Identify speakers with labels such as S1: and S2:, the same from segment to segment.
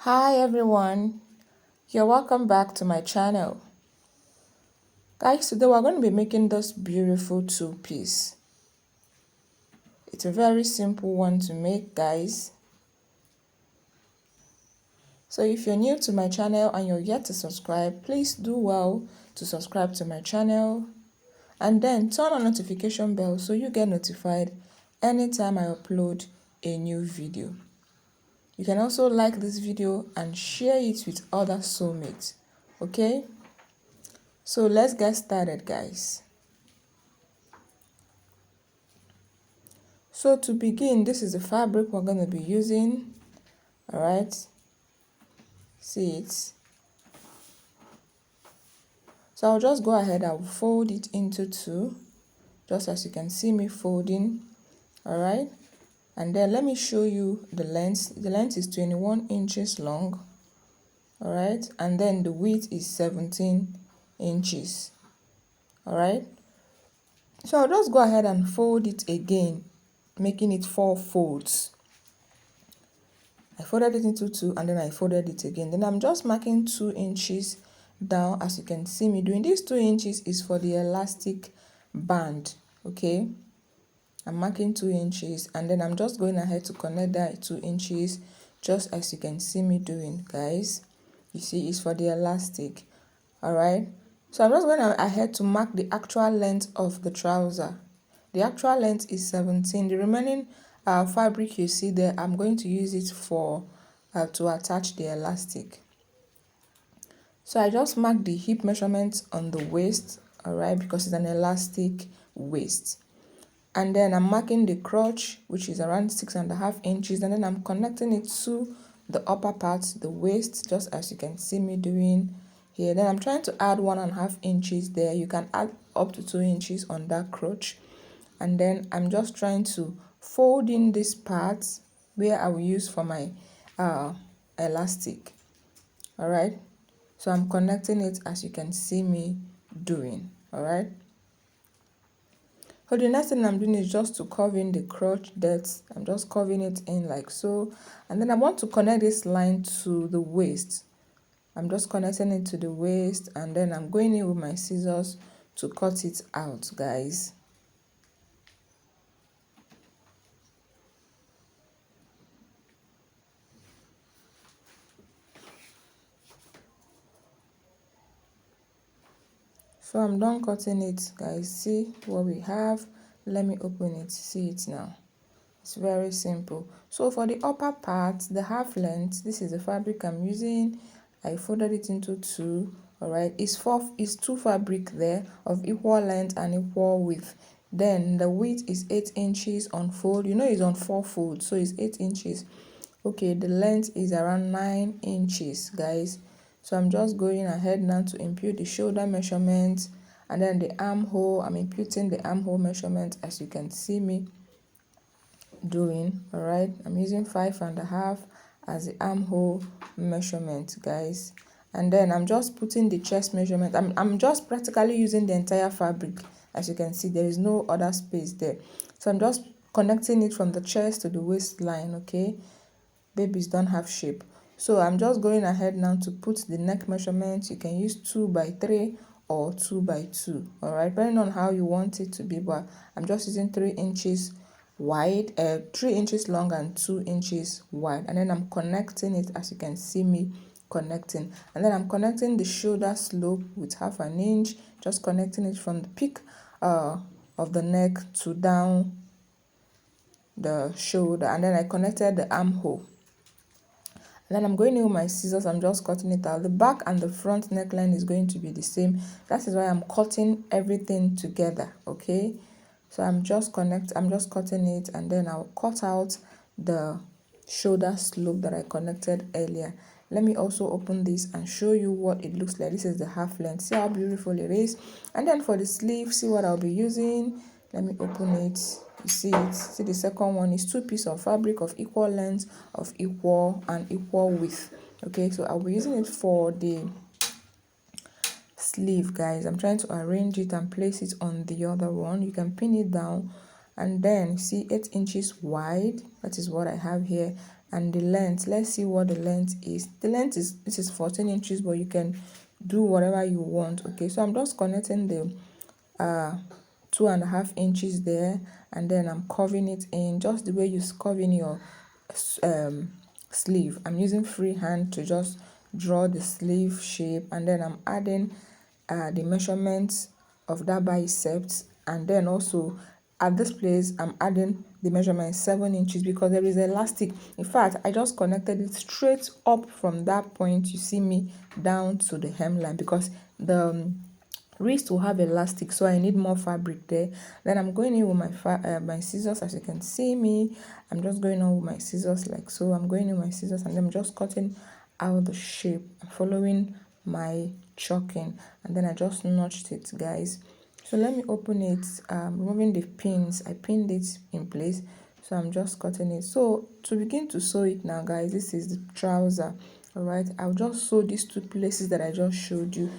S1: Hi everyone, you're welcome back to my channel. Guys, today we're going to be making this beautiful two-piece. It's a very simple one to make, guys. So if you're new to my channel and you're yet to subscribe, please do well to subscribe to my channel and then turn on notification bell so you get notified anytime I upload a new video. You can also like this video and share it with other soulmates, okay? So let's get started, guys. So to begin, this is the fabric we're going to be using. All right, see it. So I'll just go ahead, I'll fold it into two, just as you can see me folding. All right, and then let me show you the length. The length is 21 inches long. All right, and then the width is 17 inches. All right, so I'll just go ahead and fold it again, making it 4 folds. I folded it into two and then I folded it again. Then I'm just marking 2 inches down, as you can see me doing. This 2 inches is for the elastic band, okay? I'm marking 2 inches and then I'm just going ahead to connect that 2 inches, just as you can see me doing, guys. You see, it's for the elastic. All right, so I'm just going ahead to mark the actual length of the trouser. The actual length is 17. The remaining fabric you see there, I'm going to use it for to attach the elastic. So I just marked the hip measurement on the waist, all right, because it's an elastic waist. And then I'm marking the crotch, which is around 6.5 inches, and then I'm connecting it to the upper part, the waist, just as you can see me doing here. Then I'm trying to add 1.5 inches there. You can add up to 2 inches on that crotch. And then I'm just trying to fold in this part where I will use for my elastic. All right, so I'm connecting it as you can see me doing. All right, so the next thing I'm doing is just to curve in the crotch depth. I'm just curving it in like so, and then I want to connect this line to the waist. I'm just connecting it to the waist, and then I'm going in with my scissors to cut it out, guys. So I'm done cutting it, guys. See what we have. Let me open it. See it now. It's very simple. So for the upper part, the half length, this is the fabric I'm using. I folded it into two. All right, it's two fabric there of equal length and equal width. Then the width is 8 inches on fold. You know it's on 4 folds, so it's 8 inches. Okay, the length is around 9 inches, guys. So I'm just going ahead now to impute the shoulder measurement, and then the armhole. I'm imputing the armhole measurement, as you can see me doing. All right, I'm using 5.5 as the armhole measurement, guys. And then I'm just putting the chest measurement. I'm just practically using the entire fabric. As you can see, there is no other space there, so I'm just connecting it from the chest to the waistline. Okay, babies don't have shape, so I'm just going ahead now to put the neck measurement. You can use 2x3 or 2x2, all right, depending on how you want it to be, but I'm just using 3 inches wide, 3 inches long and 2 inches wide. And then I'm connecting it, as you can see me connecting. And then I'm connecting the shoulder slope with 1/2 inch, just connecting it from the peak of the neck to down the shoulder. And then I connected the armhole. And then I'm going in with my scissors. I'm just cutting it out. The back and the front neckline is going to be the same. That is why I'm cutting everything together. Okay, so I'm just cutting it, and then I'll cut out the shoulder slope that I connected earlier. Let me also open this and show you what it looks like. This is the half length. See how beautiful it is. And then for the sleeve, see what I'll be using. Let me open it. You see it. See, the second one is 2 pieces of fabric of equal length, of equal width. Okay, so I'll be using it for the sleeve, guys. I'm trying to arrange it and place it on the other one. You can pin it down, and then see 8 inches wide. That is what I have here. And the length, let's see what the length is. The length is, this is 14 inches, but you can do whatever you want. Okay, so I'm just connecting the 2.5 inches there, and then I'm curving it in just the way you curve in your sleeve. I'm using free hand to just draw the sleeve shape, and then I'm adding the measurements of that biceps, and then also at this place I'm adding the measurement 7 inches because there is elastic. In fact, I just connected it straight up from that point you see me down to the hemline because the wrist will have elastic, so I need more fabric there. Then I'm going in with my scissors. As you can see me, I'm just going on with my scissors like so. I'm going in with my scissors and then I'm just cutting out the shape. I'm following my chalking, and then I just notched it, guys. So let me open it. Removing the pins, I pinned it in place, so I'm just cutting it. So to begin to sew it now, guys, this is the trouser. All right, I'll just sew these two places that I just showed you.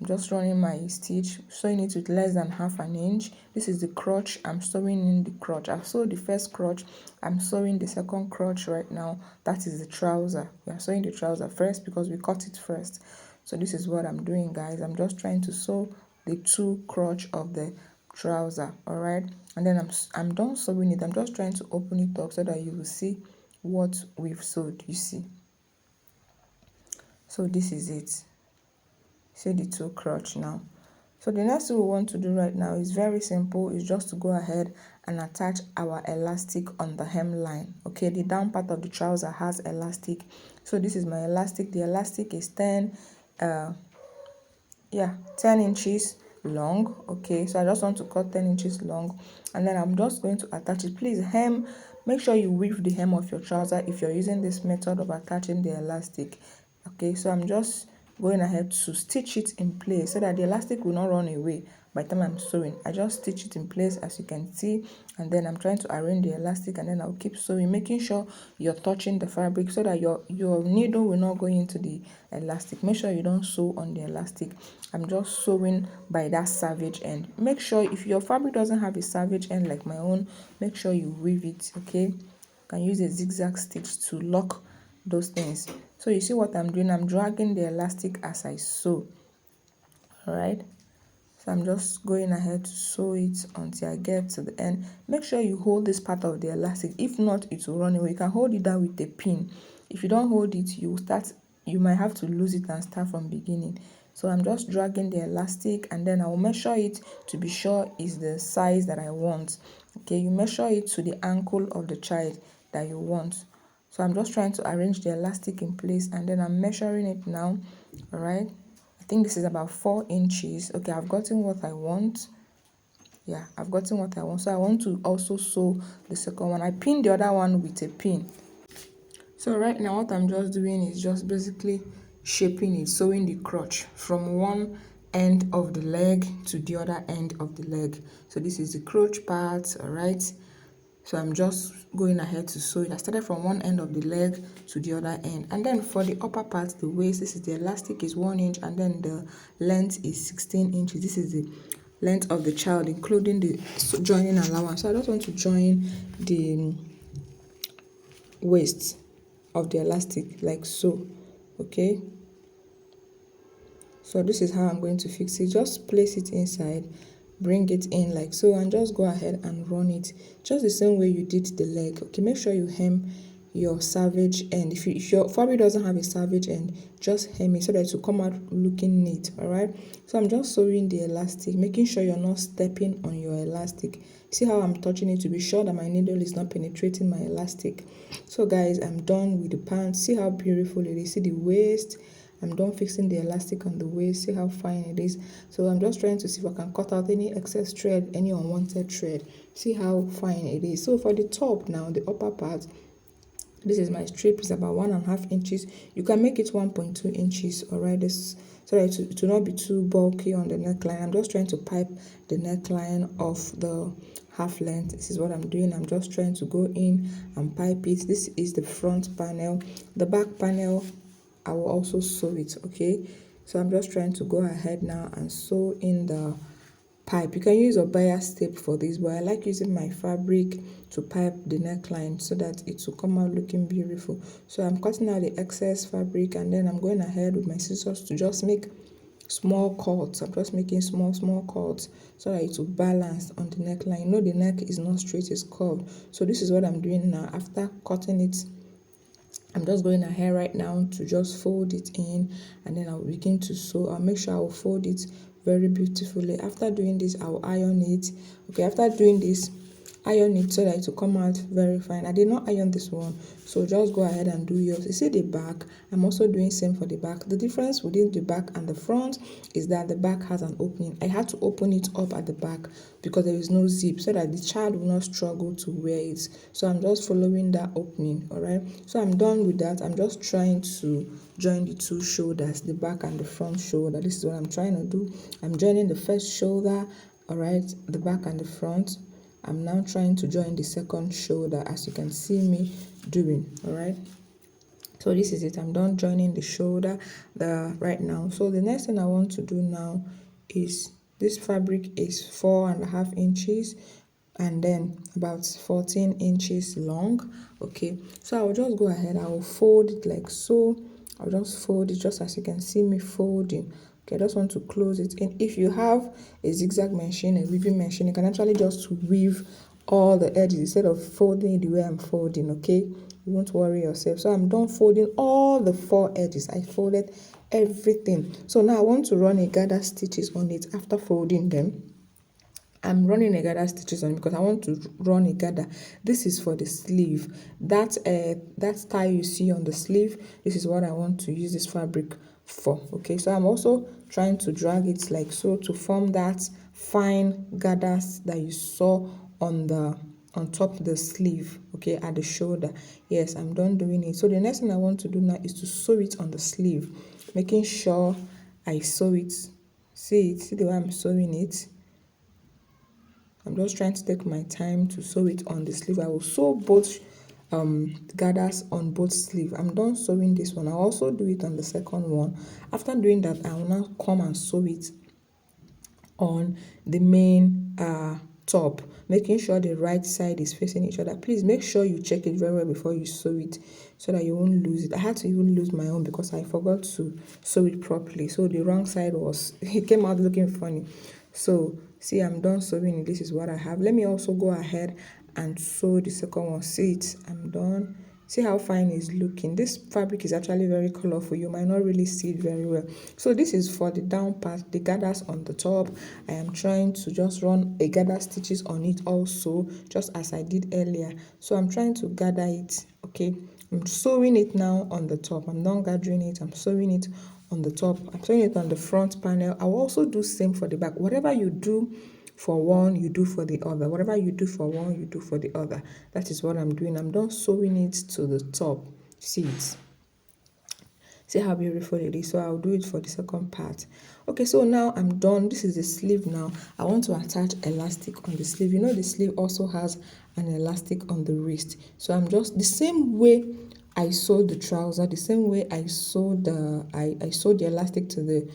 S1: I'm just running my stitch, sewing it with less than half an inch. This is the crotch. I'm sewing in the crotch. I've sewed the first crotch. I'm sewing the second crotch right now. That is the trouser. We are sewing the trouser first because we cut it first. So this is what I'm doing, guys. I'm just trying to sew the two crotch of the trouser. All right, and then I'm done sewing it. I'm just trying to open it up so that you will see what we've sewed. You see. So this is it. See the two crotch now. So the next thing we want to do right now is very simple. It's just to go ahead and attach our elastic on the hemline. Okay, the down part of the trouser has elastic. So this is my elastic. The elastic is 10 inches long. Okay, so I just want to cut 10 inches long, and then I'm just going to attach it. Please hem, make sure you weave the hem of your trouser if you're using this method of attaching the elastic. Okay, so I'm just going ahead to stitch it in place so that the elastic will not run away by the time I'm sewing. I just stitch it in place, as you can see, and then I'm trying to arrange the elastic, and then I'll keep sewing, making sure you're touching the fabric so that your needle will not go into the elastic. Make sure you don't sew on the elastic. I'm just sewing by that savage end. Make sure if your fabric doesn't have a savage end like my own, make sure you weave it. Okay, you can use a zigzag stitch to lock those things. So you see what I'm doing? I'm dragging the elastic as I sew. All right, so I'm just going ahead to sew it until I get to the end. Make sure you hold this part of the elastic. If not, it will run away. You can hold it down with a pin. If you don't hold it, you might have to lose it and start from beginning. So I'm just dragging the elastic, and then I will measure it to be sure it's the size that I want. Okay, you measure it to the ankle of the child that you want. So I'm just trying to arrange the elastic in place, and then I'm measuring it now. All right, I think this is about 4 inches. Okay, I've gotten what I want. Yeah, I've gotten what I want. So I want to also sew the second one. I pinned the other one with a pin. So right now what I'm just doing is just basically shaping it, sewing the crotch from one end of the leg to the other end of the leg. So this is the crotch part. All right, so I'm just going ahead to sew it. I started from one end of the leg to the other end, and then for the upper part, the waist, this is the elastic is 1 inch, and then the length is 16 inches. This is the length of the child, including the joining allowance. So I just want to join the waist of the elastic like so. Okay, so this is how I'm going to fix it. Just place it inside, bring it in like so, and just go ahead and run it just the same way you did the leg. Okay, make sure you hem your savage end. If your fabric doesn't have a savage end, just hem it so that it will come out looking neat. All right, so I'm just sewing the elastic, making sure you're not stepping on your elastic. See how I'm touching it to be sure that my needle is not penetrating my elastic. So guys, I'm done with the pants. See how beautiful it is. See the waist. I'm done fixing the elastic on the waist. See how fine it is. So I'm just trying to see if I can cut out any excess thread, any unwanted thread. See how fine it is. So for the top now, the upper part, this is my strip. It's about 1.5 inches. You can make it 1.2 inches. All right, this so that it will not be too bulky on the neckline. I'm just trying to pipe the neckline of the half length. This is what I'm doing. I'm just trying to go in and pipe it. This is the front panel. The back panel, I will also sew it. Okay, so I'm just trying to go ahead now and sew in the pipe. You can use a bias tape for this, but I like using my fabric to pipe the neckline so that it will come out looking beautiful. So I'm cutting out the excess fabric, and then I'm going ahead with my scissors to just make small cuts. I'm just making small cuts so that it will balance on the neckline. You know, the neck is not straight, it's curved. So this is what I'm doing now. After cutting it, I'm just going ahead right now to just fold it in, and then I'll begin to sew. I'll make sure I'll fold it very beautifully. After doing this, I'll iron it. Okay, after doing this, iron it so that it will come out very fine. I did not iron this one, so just go ahead and do yours. You see the back, I'm also doing same for the back. The difference within the back and the front is that the back has an opening. I had to open it up at the back because there is no zip, so that the child will not struggle to wear it. So I'm just following that opening. All right, so I'm done with that. I'm just trying to join the two shoulders, the back and the front shoulder. This is what I'm trying to do. I'm joining the first shoulder, all right, the back and the front. I'm now trying to join the second shoulder, as you can see me doing. All right, so this is it. I'm done joining the shoulder right now. So the next thing I want to do now is, this fabric is 4.5 inches and then about 14 inches long. Okay, so I'll just go ahead, I will fold it like so. I'll just fold it just as you can see me folding. Okay, I just want to close it in. If you have a zigzag machine, a weaving machine, you can actually just weave all the edges instead of folding it the way I'm folding. Okay, you won't worry yourself. So I'm done folding all the 4 edges. I folded everything. So now I want to run a gather stitches on it after folding them. I'm running a gather stitches on it because I want to run a gather. This is for the sleeve. That tie you see on the sleeve, this is what I want to use this fabric for. Okay, so I'm also trying to drag it like so to form that fine gathers that you saw on top of the sleeve, okay, at the shoulder. Yes, I'm done doing it. So the next thing I want to do now is to sew it on the sleeve, making sure I sew it. See the way I'm sewing it. I'm just trying to take my time to sew it on the sleeve. I will sew both gathers on both sleeve. I'm done sewing this one. I'll also do it on the second one. After doing that, I will now come and sew it on the main top, making sure the right side is facing each other. Please make sure you check it very well before you sew it so that you won't lose it. I had to even lose my own because I forgot to sew it properly, so the wrong side was it came out looking funny. So see, I'm done sewing it. This is what I have. Let me also go ahead and sew the second one. See it, I'm done. See how fine it's looking. This fabric is actually very colorful. You might not really see it very well. So this is for the down part, the gathers on the top. I am trying to just run a gather stitches on it also, just as I did earlier. So I'm trying to gather it. Okay, I'm sewing it now on the top. I'm not gathering it. I'm sewing it on the top. I'm sewing it on the front panel. I will also do same for the back. Whatever you do for one, you do for the other. Whatever you do for one, you do for the other. That is what I'm doing. I'm done sewing it to the top. See it. See how beautiful it is. So I'll do it for the second part. Okay, so now I'm done. This is the sleeve now. I want to attach elastic on the sleeve. You know the sleeve also has an elastic on the wrist. So I'm just the same way I sewed the trouser, the same way I sewed I sewed the elastic to the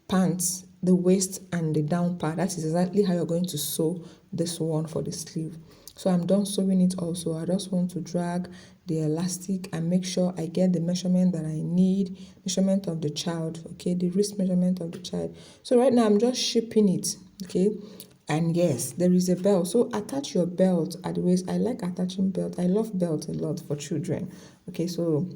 S1: pants, the waist and the down part. That is exactly how you're going to sew this one for the sleeve. So I'm done sewing it also. I just want to drag the elastic and make sure I get the measurement that I need, measurement of the child, okay, the wrist measurement of the child. So right now I'm just shaping it, okay. And yes, there is a belt. So attach your belt at the waist. I like attaching belt. I love belt a lot for children. Okay, so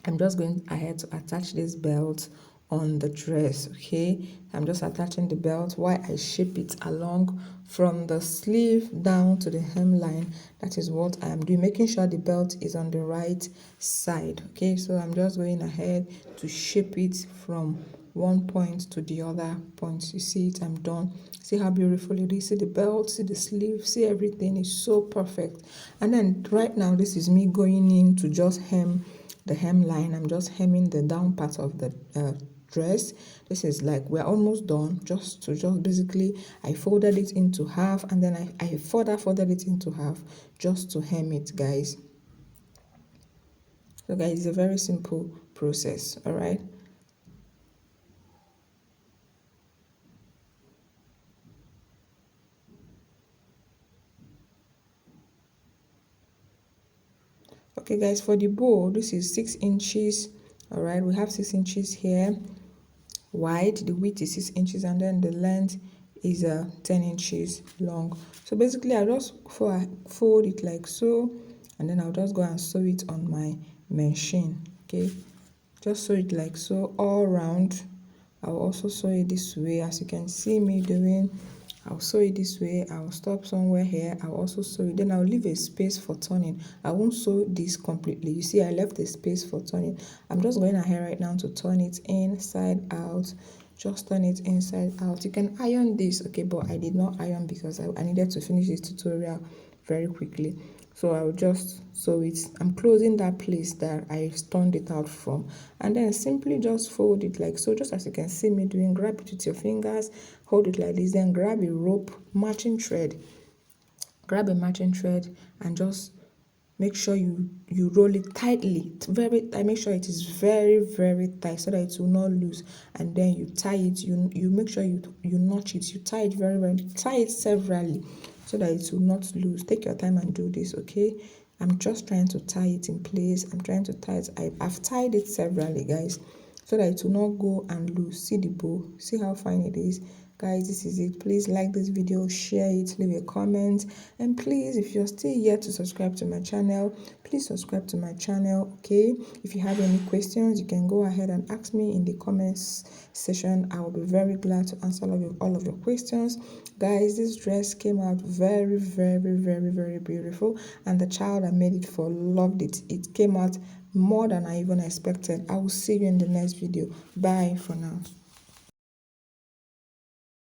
S1: I'm just going ahead to attach this belt on the dress. Okay, I'm just attaching the belt while I shape it along from the sleeve down to the hemline. That is what I'm doing, making sure the belt is on the right side. Okay, so I'm just going ahead to shape it from one point to the other point. You see it, I'm done. See how beautiful it is. See the belt, see the sleeve, see everything is so perfect. And then right now this is me going in to just hem the hemline. I'm just hemming the down part of the dress. This is like we're almost done. Just basically I folded it into half, and then I further folded it into half just to hem it, guys. So guys, it's a very simple process. All right, Okay guys, for the bow, this is 6 inches. All right, we have 6 inches here wide, the width is 6 inches, and then the length is 10 inches long. So basically I just fold it like so, and then I'll just go and sew it on my machine. Okay, just sew it like so all around. I'll also sew it this way, as you can see me doing. I'll sew it this way, I'll stop somewhere here, I'll also sew it, then I'll leave a space for turning. I won't sew this completely. You see, I left a space for turning. I'm just going ahead right now to turn it inside out. Just turn it inside out. You can iron this, okay, but I did not iron because I needed to finish this tutorial very quickly. So I'll just sew it. I'm closing that place that I turned it out from, and then simply just fold it like so, just as you can see me doing. Grab it with your fingers, hold it like this, then grab a rope, matching thread. Grab a matching thread and just make sure you roll it tightly, make sure it is very tight so that it will not loose, and then you tie it. You make sure you notch it, you tie it very tie it severally so that it will not loose. Take your time and do this, okay? I'm just trying to tie it in place. I'm trying to tie it. I've tied it severally, guys, so that it will not go and loose. See the bow, see how fine it is. Guys, this is it. Please like this video, share it, leave a comment, and please, if you're still yet to subscribe to my channel, please subscribe to my channel. Okay, if you have any questions, you can go ahead and ask me in the comments section. I will be very glad to answer all of your questions. Guys, this dress came out very beautiful, and the child I made it for loved it. It came out more than I even expected. I will see you in the next video. Bye for now.